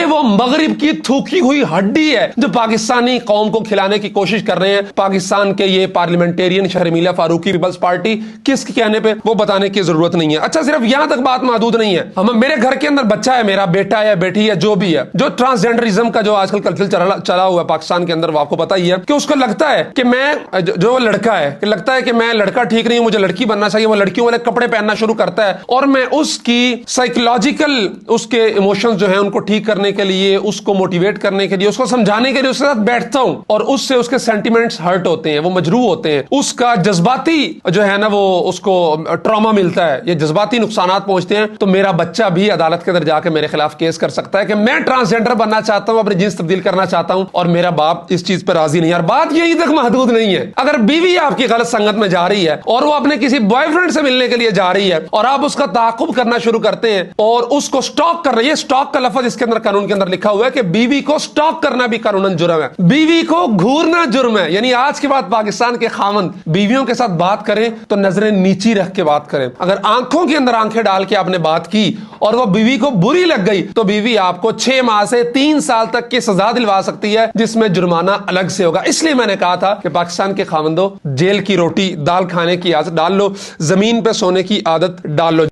वो मगरिब की थूकी हुई हड्डी है जो पाकिस्तानी कौम को खिलाने की कोशिश कर रहे हैं। पाकिस्तान के ये parliamentarian Sharmila Farooqui Peoples Party किसके कहने पे, वो बताने की जरूरत नहीं है। अच्छा, सिर्फ यहां तक बात महदूद नहीं है। मेरे घर के अंदर बच्चा है, मेरा बेटा है, बेटी है, जो भी है, जो ट्रांसजेंडरिज्म का जो आजकल कल्चर चला हुआ है पाकिस्तान के अंदर, वो आपको पता ही है कि उसको लगता है कि मैं जो लड़का है कि लगता है कि मैं लड़का ठीक नहीं हूं, मुझे लड़की बनना चाहिए। वो लड़कियों वाले कपड़े पहनना शुरू करता है और मैं उसकी साइकोलॉजिकल उसके इमोशंस जो है उनको ठीक करने के लिए, उसको मोटिवेट करने के लिए, उसको समझाने के लिए उसके साथ बैठता हूं और उससे उसके सेंटिमेंट्स हर्ट होते हैं, वो मजरूह होते हैं, उसका जज्बाती जो है ना वो उसको ट्रॉमा मिलता है, ये जज्बाती नुकसानात पहुंचते हैं। तो मेरा बच्चा भी अदालत के अंदर जाकर मेरे खिलाफ केस कर सकता है कि मैं ट्रांसजेंडर बनना चाहता हूं, अपनी जिन्स तब्दील करना चाहता हूं और मेरा बाप इस चीज पर राजी नहीं है। और बात यही तक महदूद नहीं है, अगर बीवी आपकी गलत संगत में जा रही है और वो अपने किसी बॉयफ्रेंड से मिलने के लिए जा रही है और आप उसका ताक़ुब करना शुरू करते हैं और उसको स्टॉक कर रही है, स्टॉक का लफ्ज इसके अंदर कानून के अंदर लिखा हुआ है कि बीवी को स्टॉक करना भी कानूनन जुर्म है, बीवी को घूरना जुर्म है। यानी आज के बाद पाकिस्तान के खामंद बीवियों के साथ बात करें तो नजरें नीची रख के बात करें। अगर आंखों के अंदर आंखें डाल के आपने बात की और वो बीवी को बुरी लग गई तो बीवी आपको 6 माह से 3 साल तक की सजा दिलवा सकती है, जिसमें जुर्माना अलग से होगा। इसलिए मैंने कहा था कि पाकिस्तान के खामंदों, जेल की रोटी दाल खाने की आदत डाल लो, जमीन पे सोने की आदत डाल लो।